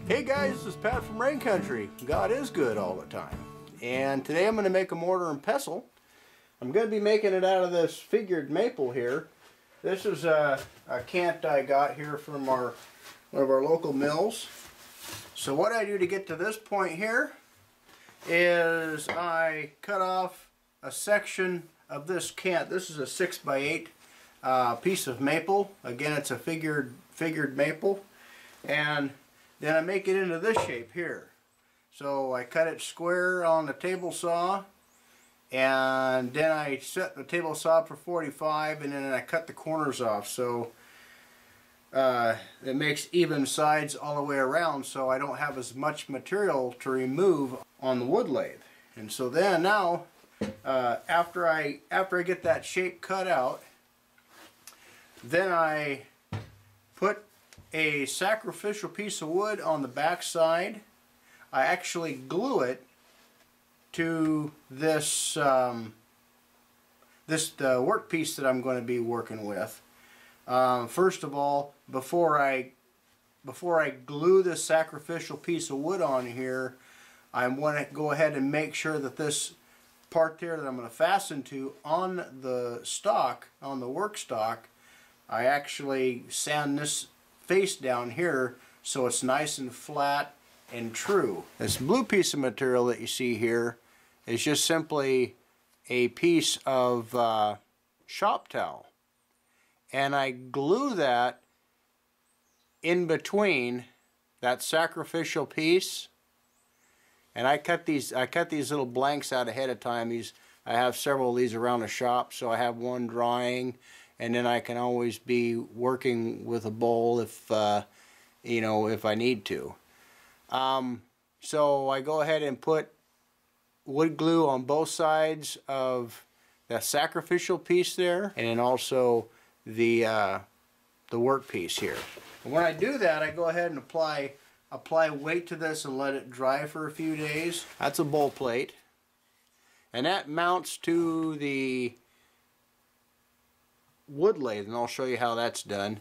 Hey guys, this is Pat from Rain Country. God is good all the time. And today I'm going to make a mortar and pestle. I'm going to be making it out of this figured maple here. This is a cant I got here from one of our local mills. So what I do to get to this point here is I cut off a section of this cant. This is a 6x8 piece of maple. Again, it's a figured maple. And then I make it into this shape here. So I cut it square on the table saw, and then I set the table saw for 45, and then I cut the corners off so it makes even sides all the way around, so I don't have as much material to remove on the wood lathe. And so then now after I get that shape cut out, then I put a sacrificial piece of wood on the back side. I actually glue it to this workpiece that I'm going to be working with. First of all, before I glue this sacrificial piece of wood on here, I want to go ahead and make sure that this part there that I'm going to fasten to on the stock, on the work stock, I actually sand this face down here so it's nice and flat and true. This blue piece of material that you see here is just simply a piece of shop towel, and I glue that in between that sacrificial piece, and I cut these little blanks out ahead of time. I have several of these around the shop, so I have one drying, and then I can always be working with a bowl if you know, if I need to. So I go ahead and put wood glue on both sides of that sacrificial piece there, and then also the work piece here. And when I do that, I go ahead and apply weight to this and let it dry for a few days. That's a bowl plate, and that mounts to the wood lathe, and I'll show you how that's done.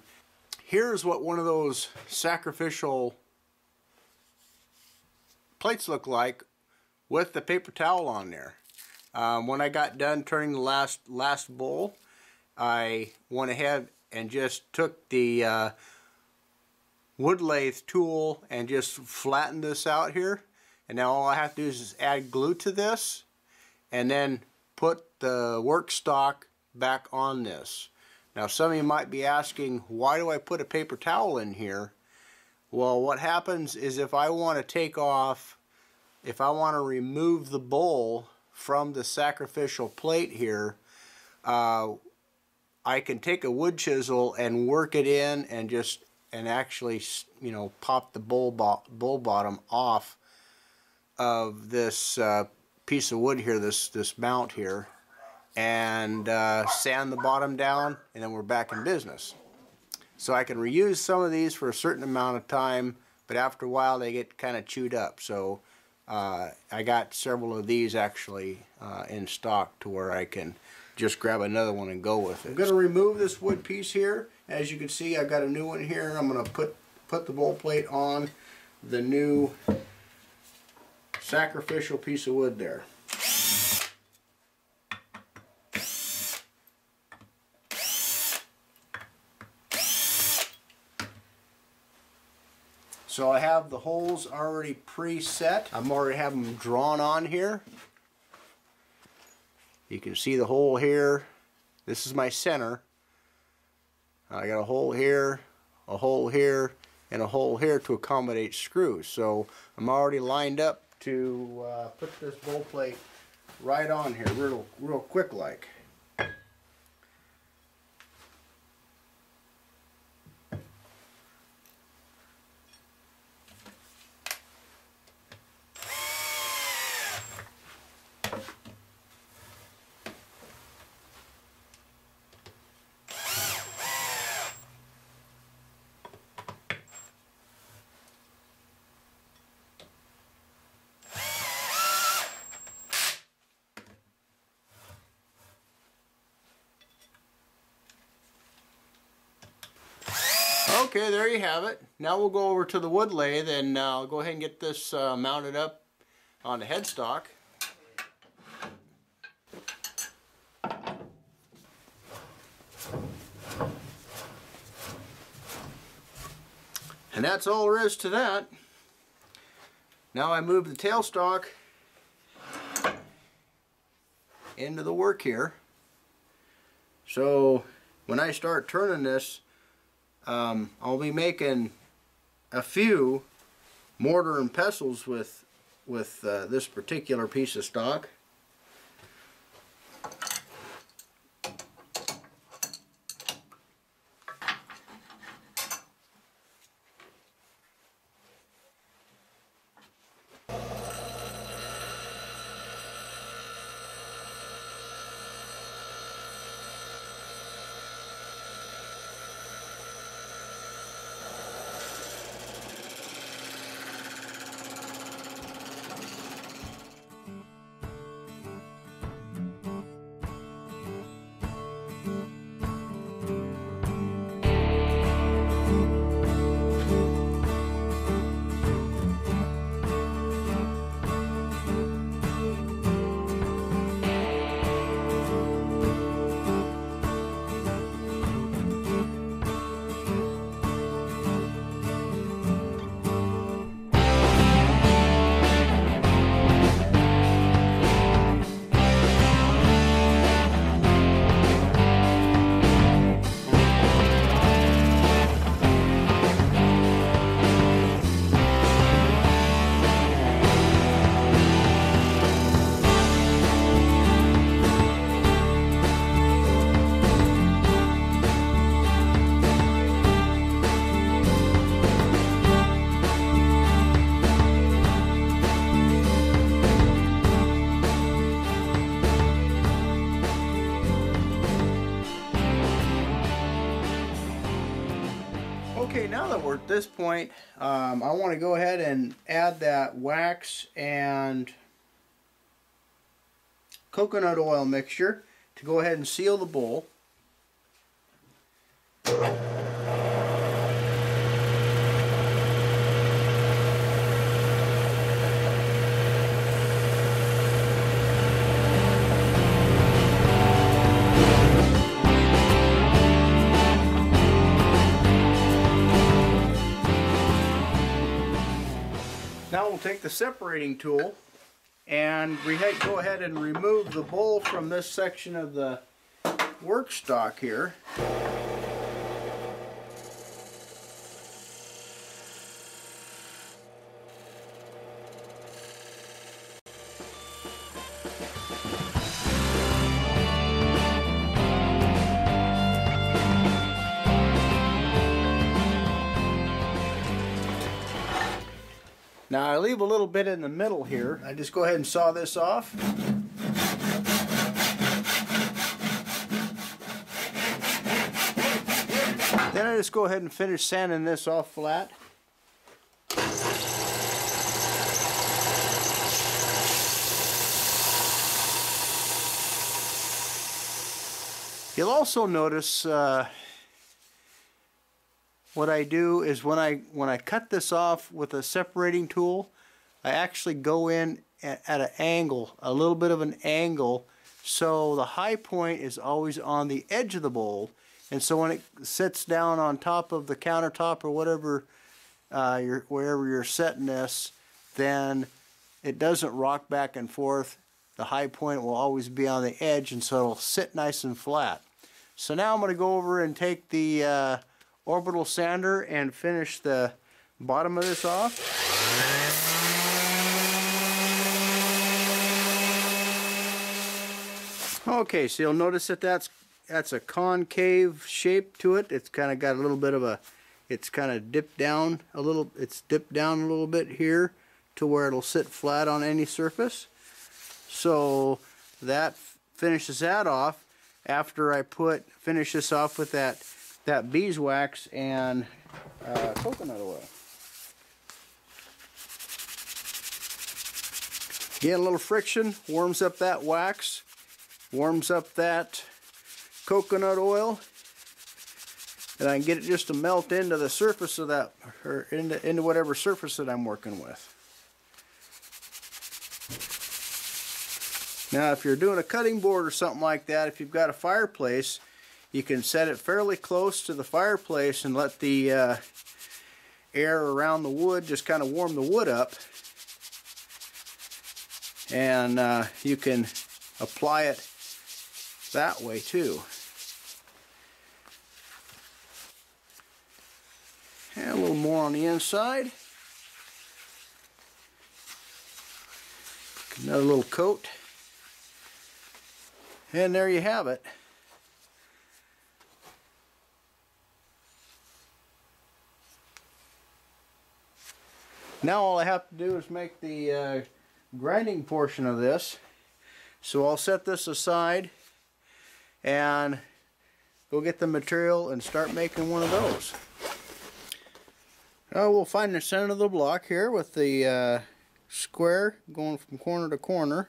Here's what one of those sacrificial plates look like with the paper towel on there. When I got done turning the last bowl, I went ahead and just took the wood lathe tool and just flattened this out here, and now all I have to do is just add glue to this and then put the work stock back on this. Now some of you might be asking, why do I put a paper towel in here? Well, what happens is if I want to remove the bowl from the sacrificial plate here, I can take a wood chisel and work it in and actually, you know, pop the bowl bottom off of this piece of wood here, this mount here, and sand the bottom down, and then we're back in business. So I can reuse some of these for a certain amount of time, but after a while they get kind of chewed up. So I got several of these actually in stock to where I can just grab another one and go with it. I'm going to remove this wood piece here. As you can see, I've got a new one here. I'm going to put the bowl plate on the new sacrificial piece of wood there. So I have the holes already preset. I'm already have them drawn on here. You can see the hole here. This is my center. I got a hole here, a hole here, and a hole here to accommodate screws. So I'm already lined up to put this bowl plate right on here, real quick like. Okay, there you have it. Now we'll go over to the wood lathe and I'll go ahead and get this mounted up on the headstock. And that's all there is to that. Now I move the tailstock into the work here. So when I start turning this, I'll be making a few mortar and pestles with this particular piece of stock. Okay, now that we're at this point, I want to go ahead and add that wax and coconut oil mixture to go ahead and seal the bowl. Now we'll take the separating tool and go ahead and remove the bowl from this section of the work stock here. Now I leave a little bit in the middle here. I just go ahead and saw this off. Then I just go ahead and finish sanding this off flat. You'll also notice what I do is when I cut this off with a separating tool, I actually go in at an angle, a little bit of an angle, so the high point is always on the edge of the bowl, and so when it sits down on top of the countertop or whatever, wherever you're setting this, then it doesn't rock back and forth. The high point will always be on the edge, and so it'll sit nice and flat. So now I'm going to go over and take the orbital sander and finish the bottom of this off. Okay, so you'll notice that that's a concave shape to it. It's kind of got a little bit of a, it's kind of dipped down a little, it's dipped down a little bit here to where it'll sit flat on any surface. So that finishes that off after I finish this off with that beeswax and coconut oil. Again, a little friction warms up that wax, warms up that coconut oil, and I can get it just to melt into the surface of that, or into whatever surface that I'm working with. Now if you're doing a cutting board or something like that, if you've got a fireplace, you can set it fairly close to the fireplace and let the air around the wood just kind of warm the wood up, and you can apply it that way too. And a little more on the inside. Another little coat. And there you have it. Now all I have to do is make the grinding portion of this. So I'll set this aside and go get the material and start making one of those. Now we'll find the center of the block here with the square going from corner to corner.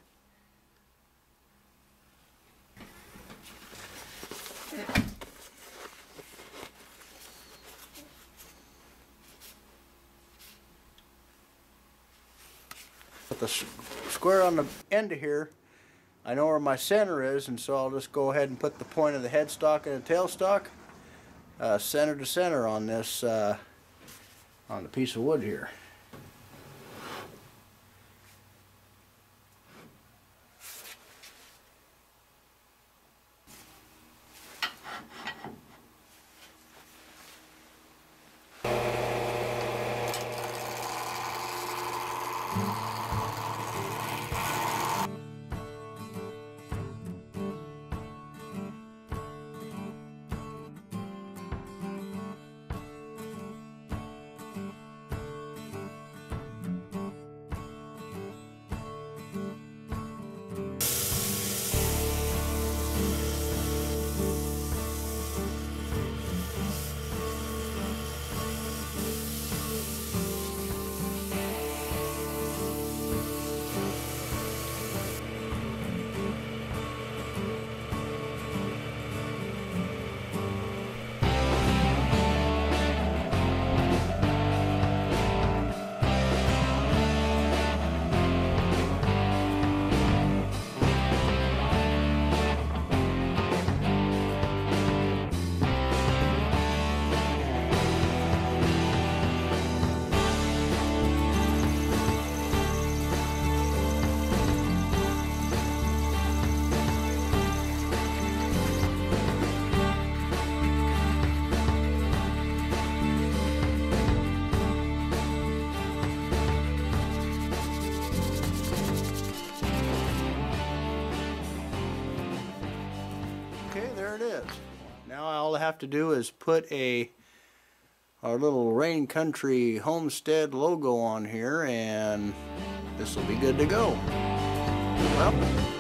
With the square on the end of here, I know where my center is, and so I'll just go ahead and put the point of the headstock and the tailstock center to center on this on the piece of wood here. Okay, there it is. Now all I have to do is put our little Rain Country Homestead logo on here, and this will be good to go. Well,